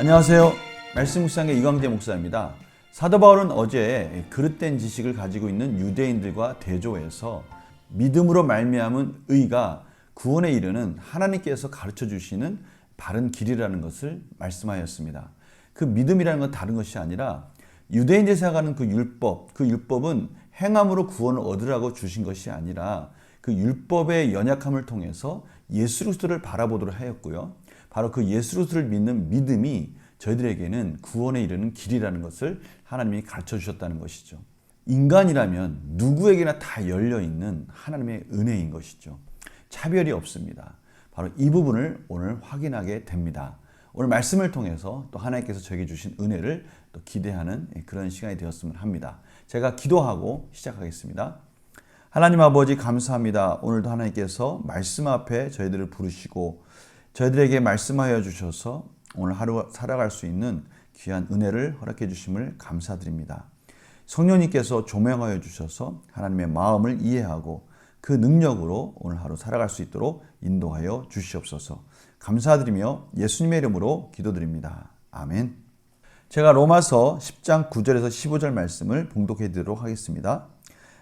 안녕하세요. 말씀 묵상의 이광재 목사입니다. 사도 바울은 어제 그릇된 지식을 가지고 있는 유대인들과 대조해서 믿음으로 말미암은 의가 구원에 이르는 하나님께서 가르쳐 주시는 바른 길이라는 것을 말씀하였습니다. 그 믿음이라는 건 다른 것이 아니라 유대인들이 생각하는 그 율법은 행함으로 구원을 얻으라고 주신 것이 아니라 그 율법의 연약함을 통해서 예수 그리스도를 바라보도록 하였고요. 바로 그 예수 그리스도를 믿는 믿음이 저희들에게는 구원에 이르는 길이라는 것을 하나님이 가르쳐 주셨다는 것이죠. 인간이라면 누구에게나 다 열려있는 하나님의 은혜인 것이죠. 차별이 없습니다. 바로 이 부분을 오늘 확인하게 됩니다. 오늘 말씀을 통해서 또 하나님께서 저에게 주신 은혜를 또 기대하는 그런 시간이 되었으면 합니다. 제가 기도하고 시작하겠습니다. 하나님 아버지 감사합니다. 오늘도 하나님께서 말씀 앞에 저희들을 부르시고 저희들에게 말씀하여 주셔서 오늘 하루 살아갈 수 있는 귀한 은혜를 허락해 주심을 감사드립니다. 성령님께서 조명하여 주셔서 하나님의 마음을 이해하고 그 능력으로 오늘 하루 살아갈 수 있도록 인도하여 주시옵소서. 감사드리며 예수님의 이름으로 기도드립니다. 아멘. 제가 로마서 10장 9절에서 15절 말씀을 봉독해 드리도록 하겠습니다.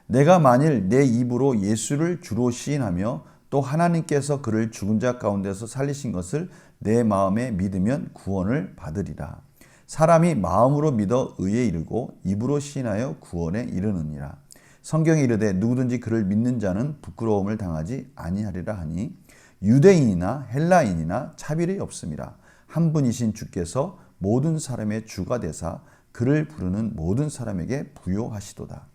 내가 만일 내 입으로 예수를 주로 시인하며 또 하나님께서 그를 죽은 자 가운데서 살리신 것을 내 마음에 믿으면 구원을 받으리라. 사람이 마음으로 믿어 의에 이르고 입으로 시인하여 구원에 이르느니라. 성경에 이르되 누구든지 그를 믿는 자는 부끄러움을 당하지 아니하리라 하니 유대인이나 헬라인이나 차별이 없음이라. 한 분이신 주께서 모든 사람의 주가 되사 그를 부르는 모든 사람에게 부요하시도다.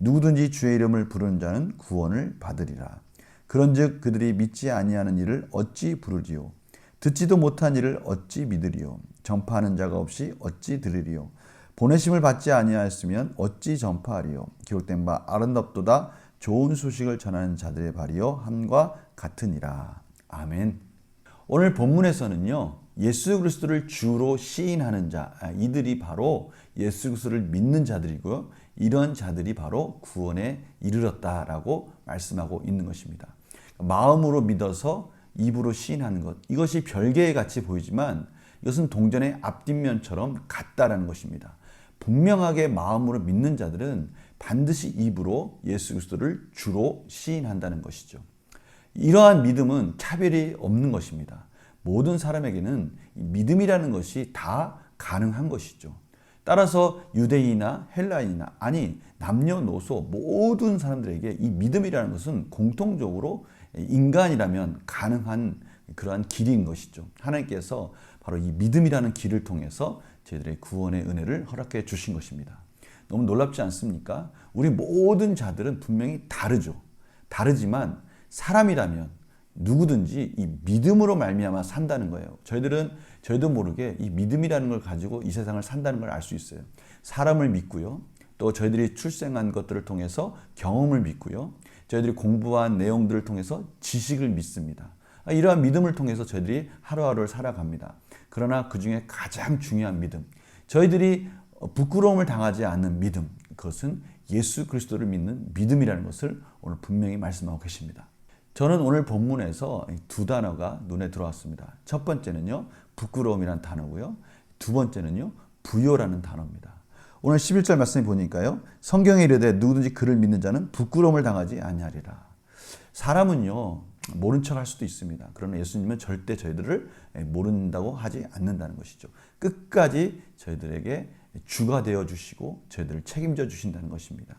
누구든지 주의 이름을 부르는 자는 구원을 받으리라. 그런즉 그들이 믿지 아니하는 일을 어찌 부르리요? 듣지도 못한 일을 어찌 믿으리요? 전파하는 자가 없이 어찌 들으리요? 보내심을 받지 아니하였으면 어찌 전파하리요? 기록된 바 아름답도다 좋은 소식을 전하는 자들의 발이요 함과 같으니라. 아멘. 오늘 본문에서는요, 예수 그리스도를 주로 시인하는 자, 이들이 바로 예수 그리스도를 믿는 자들이고요. 이런 자들이 바로 구원에 이르렀다라고 말씀하고 있는 것입니다. 마음으로 믿어서 입으로 시인하는 것, 이것이 별개의 같이 보이지만 이것은 동전의 앞뒷면처럼 같다라는 것입니다. 분명하게 마음으로 믿는 자들은 반드시 입으로 예수 그리스도를 주로 시인한다는 것이죠. 이러한 믿음은 차별이 없는 것입니다. 모든 사람에게는 믿음이라는 것이 다 가능한 것이죠. 따라서 유대인이나 헬라인이나 아니 남녀노소 모든 사람들에게 이 믿음이라는 것은 공통적으로 인간이라면 가능한 그러한 길인 것이죠. 하나님께서 바로 이 믿음이라는 길을 통해서 저희들의 구원의 은혜를 허락해 주신 것입니다. 너무 놀랍지 않습니까? 우리 모든 자들은 분명히 다르죠. 다르지만 사람이라면 누구든지 이 믿음으로 말미암아 산다는 거예요. 저희도 모르게 이 믿음이라는 걸 가지고 이 세상을 산다는 걸 알 수 있어요. 사람을 믿고요. 또 저희들이 출생한 것들을 통해서 경험을 믿고요. 저희들이 공부한 내용들을 통해서 지식을 믿습니다. 이러한 믿음을 통해서 저희들이 하루하루를 살아갑니다. 그러나 그 중에 가장 중요한 믿음, 저희들이 부끄러움을 당하지 않는 믿음, 그것은 예수 그리스도를 믿는 믿음이라는 것을 오늘 분명히 말씀하고 계십니다. 저는 오늘 본문에서 두 단어가 눈에 들어왔습니다. 첫 번째는요, 부끄러움이라는 단어고요. 두 번째는요, 부요라는 단어입니다. 오늘 11절 말씀을 보니까요, 성경에 이르되 누구든지 그를 믿는 자는 부끄러움을 당하지 아니하리라. 사람은요, 모른 척 할 수도 있습니다. 그러나 예수님은 절대 저희들을 모른다고 하지 않는다는 것이죠. 끝까지 저희들에게 주가 되어 주시고 저희들을 책임져 주신다는 것입니다.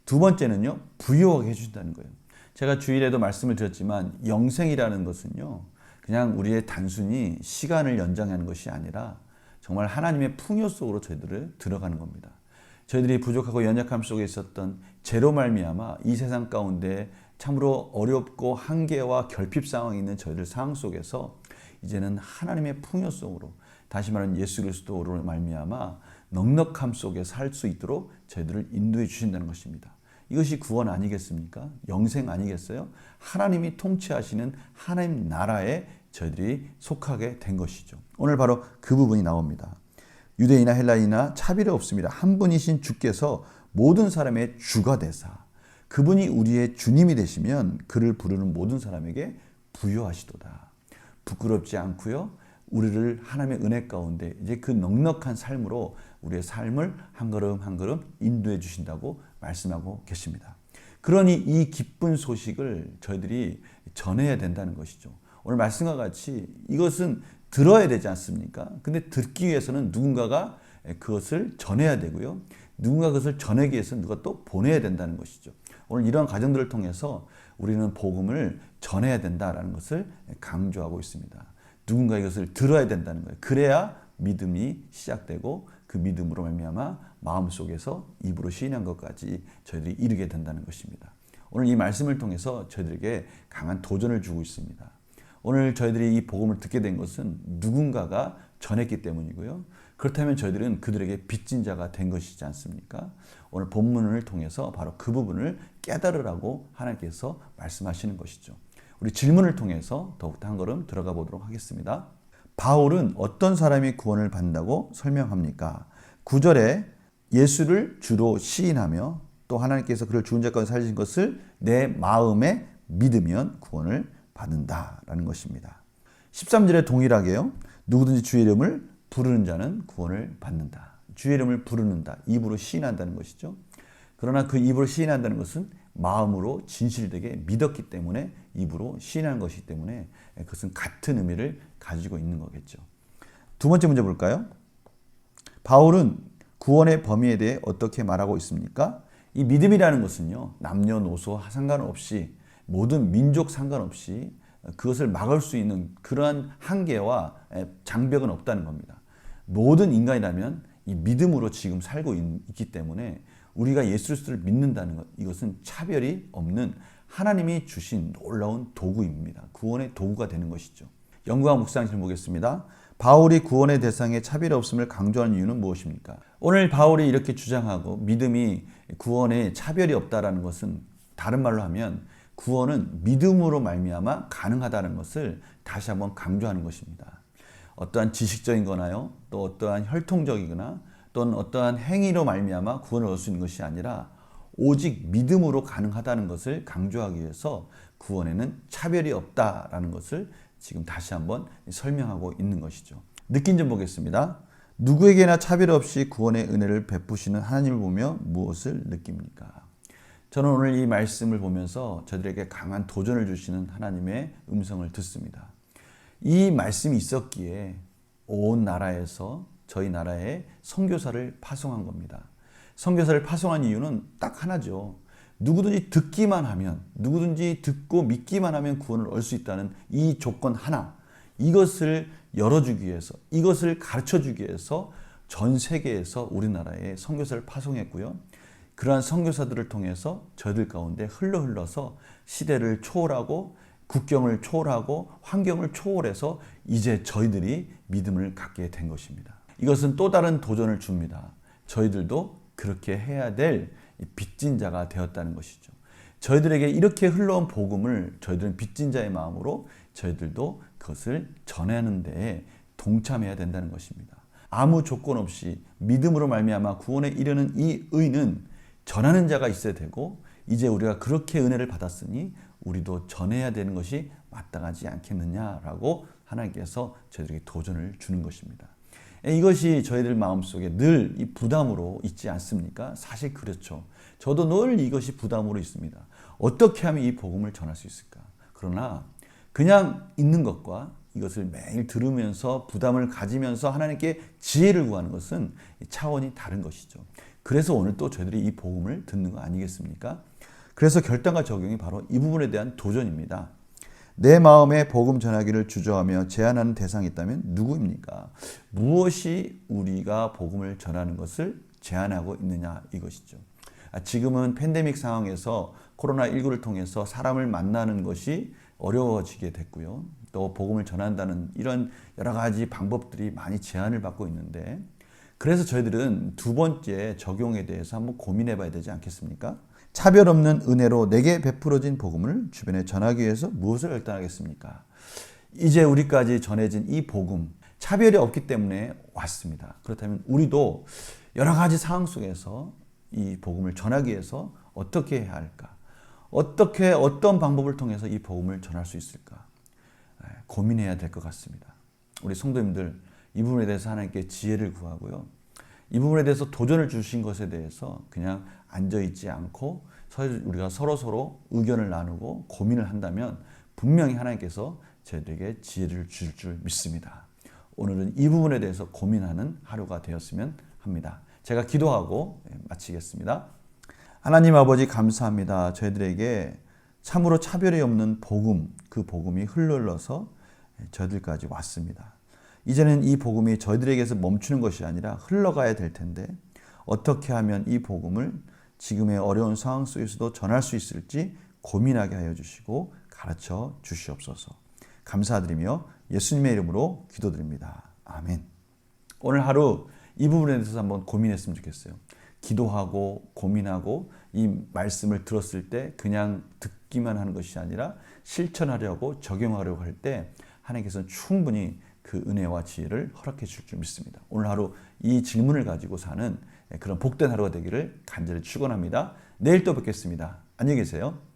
두 번째는요, 부요하게 해주신다는 거예요. 제가 주일에도 말씀을 드렸지만 영생이라는 것은요, 그냥 우리의 단순히 시간을 연장하는 것이 아니라 정말 하나님의 풍요 속으로 저희들을 들어가는 겁니다. 저희들이 부족하고 연약함 속에 있었던 죄로 말미암아 이 세상 가운데 참으로 어렵고 한계와 결핍 상황에 있는 저희들 상황 속에서 이제는 하나님의 풍요 속으로, 다시 말하는 예수 그리스도로 말미암아 넉넉함 속에 살 수 있도록 저희들을 인도해 주신다는 것입니다. 이것이 구원 아니겠습니까? 영생 아니겠어요? 하나님이 통치하시는 하나님 나라에 저희들이 속하게 된 것이죠. 오늘 바로 그 부분이 나옵니다. 유대인이나 헬라인이나 차별이 없습니다. 한 분이신 주께서 모든 사람의 주가 되사 그분이 우리의 주님이 되시면 그를 부르는 모든 사람에게 부요하시도다. 부끄럽지 않고요. 우리를 하나님의 은혜 가운데 이제 그 넉넉한 삶으로 우리의 삶을 한 걸음 한 걸음 인도해 주신다고 말씀하고 계십니다. 그러니 이 기쁜 소식을 저희들이 전해야 된다는 것이죠. 오늘 말씀과 같이 이것은 들어야 되지 않습니까? 근데 듣기 위해서는 누군가가 그것을 전해야 되고요. 누군가 그것을 전하기 위해서 누가 또 보내야 된다는 것이죠. 오늘 이러한 과정들을 통해서 우리는 복음을 전해야 된다라는 것을 강조하고 있습니다. 누군가 이것을 들어야 된다는 거예요. 그래야 믿음이 시작되고 그 믿음으로 말미암아 마음속에서 입으로 시인한 것까지 저희들이 이르게 된다는 것입니다. 오늘 이 말씀을 통해서 저희들에게 강한 도전을 주고 있습니다. 오늘 저희들이 이 복음을 듣게 된 것은 누군가가 전했기 때문이고요. 그렇다면 저희들은 그들에게 빚진 자가 된 것이지 않습니까? 오늘 본문을 통해서 바로 그 부분을 깨달으라고 하나님께서 말씀하시는 것이죠. 우리 질문을 통해서 더욱더 한 걸음 들어가 보도록 하겠습니다. 바울은 어떤 사람이 구원을 받는다고 설명합니까? 9절에 예수를 주로 시인하며 또 하나님께서 그를 죽은 자 가운데 살리신 것을 내 마음에 믿으면 구원을 받는다라는 것입니다. 13절에 동일하게요. 누구든지 주의 이름을 부르는 자는 구원을 받는다. 주의 이름을 부르는다. 입으로 시인한다는 것이죠. 그러나 그 입으로 시인한다는 것은 마음으로 진실되게 믿었기 때문에 입으로 시인하는 것이기 때문에 그것은 같은 의미를 가지고 있는 거겠죠. 두 번째 문제 볼까요? 바울은 구원의 범위에 대해 어떻게 말하고 있습니까? 이 믿음이라는 것은요. 남녀노소 상관없이 모든 민족 상관없이 그것을 막을 수 있는 그러한 한계와 장벽은 없다는 겁니다. 모든 인간이라면 이 믿음으로 지금 살고 있기 때문에 우리가 예수 그리스도를 믿는다는 것, 이것은 차별이 없는 하나님이 주신 놀라운 도구입니다. 구원의 도구가 되는 것이죠. 연구와 묵상을 보겠습니다. 바울이 구원의 대상에 차별이 없음을 강조하는 이유는 무엇입니까? 오늘 바울이 이렇게 주장하고 믿음이 구원에 차별이 없다라는 것은 다른 말로 하면 구원은 믿음으로 말미암아 가능하다는 것을 다시 한번 강조하는 것입니다. 어떠한 지식적인 거나요, 또 어떠한 혈통적이거나 또는 어떠한 행위로 말미암아 구원을 얻을 수 있는 것이 아니라 오직 믿음으로 가능하다는 것을 강조하기 위해서 구원에는 차별이 없다라는 것을 지금 다시 한번 설명하고 있는 것이죠. 느낀 점 보겠습니다. 누구에게나 차별 없이 구원의 은혜를 베푸시는 하나님을 보며 무엇을 느낍니까? 저는 오늘 이 말씀을 보면서 저들에게 강한 도전을 주시는 하나님의 음성을 듣습니다. 이 말씀이 있었기에 온 나라에서 저희 나라에 선교사를 파송한 겁니다. 선교사를 파송한 이유는 딱 하나죠. 누구든지 듣기만 하면, 누구든지 듣고 믿기만 하면 구원을 얻을 수 있다는 이 조건 하나, 이것을 열어주기 위해서, 이것을 가르쳐주기 위해서 전 세계에서 우리나라에 선교사를 파송했고요. 그러한 선교사들을 통해서 저희들 가운데 흘러서 시대를 초월하고 국경을 초월하고 환경을 초월해서 이제 저희들이 믿음을 갖게 된 것입니다. 이것은 또 다른 도전을 줍니다. 저희들도 그렇게 해야 될 빚진 자가 되었다는 것이죠. 저희들에게 이렇게 흘러온 복음을 저희들은 빚진 자의 마음으로 저희들도 그것을 전하는 데에 동참해야 된다는 것입니다. 아무 조건 없이 믿음으로 말미암아 구원에 이르는 이 의는 전하는 자가 있어야 되고 이제 우리가 그렇게 은혜를 받았으니 우리도 전해야 되는 것이 마땅하지 않겠느냐라고 하나님께서 저희들에게 도전을 주는 것입니다. 이것이 저희들 마음속에 늘 이 부담으로 있지 않습니까? 사실 그렇죠. 저도 늘 이것이 부담으로 있습니다. 어떻게 하면 이 복음을 전할 수 있을까? 그러나 그냥 있는 것과 이것을 매일 들으면서 부담을 가지면서 하나님께 지혜를 구하는 것은 차원이 다른 것이죠. 그래서 오늘 또 저희들이 이 복음을 듣는 거 아니겠습니까? 그래서 결단과 적용이 바로 이 부분에 대한 도전입니다. 내 마음에 복음 전하기를 주저하며 제한하는 대상이 있다면 누구입니까? 무엇이 우리가 복음을 전하는 것을 제한하고 있느냐 이것이죠. 지금은 팬데믹 상황에서 코로나19를 통해서 사람을 만나는 것이 어려워지게 됐고요. 또 복음을 전한다는 이런 여러 가지 방법들이 많이 제한을 받고 있는데 그래서 저희들은 두 번째 적용에 대해서 한번 고민해 봐야 되지 않겠습니까? 차별 없는 은혜로 내게 베풀어진 복음을 주변에 전하기 위해서 무엇을 결단하겠습니까? 이제 우리까지 전해진 이 복음, 차별이 없기 때문에 왔습니다. 그렇다면 우리도 여러 가지 상황 속에서 이 복음을 전하기 위해서 어떻게 해야 할까? 어떤 방법을 통해서 이 복음을 전할 수 있을까? 고민해야 될 것 같습니다. 우리 성도님들 이 부분에 대해서 하나님께 지혜를 구하고요. 이 부분에 대해서 도전을 주신 것에 대해서 그냥 앉아있지 않고 우리가 서로 의견을 나누고 고민을 한다면 분명히 하나님께서 저희들에게 지혜를 주실 줄 믿습니다. 오늘은 이 부분에 대해서 고민하는 하루가 되었으면 합니다. 제가 기도하고 마치겠습니다. 하나님 아버지 감사합니다. 저희들에게 참으로 차별이 없는 복음, 그 복음이 흘러서 저희들까지 왔습니다. 이제는 이 복음이 저희들에게서 멈추는 것이 아니라 흘러가야 될 텐데 어떻게 하면 이 복음을 지금의 어려운 상황 속에서도 전할 수 있을지 고민하게 하여 주시고 가르쳐 주시옵소서. 감사드리며 예수님의 이름으로 기도드립니다. 아멘. 오늘 하루 이 부분에 대해서 한번 고민했으면 좋겠어요. 기도하고 고민하고 이 말씀을 들었을 때 그냥 듣기만 하는 것이 아니라 실천하려고 적용하려고 할 때 하나님께서는 충분히 그 은혜와 지혜를 허락해 줄 줄 믿습니다. 오늘 하루 이 질문을 가지고 사는 그런 복된 하루가 되기를 간절히 축원합니다. 내일 또 뵙겠습니다. 안녕히 계세요.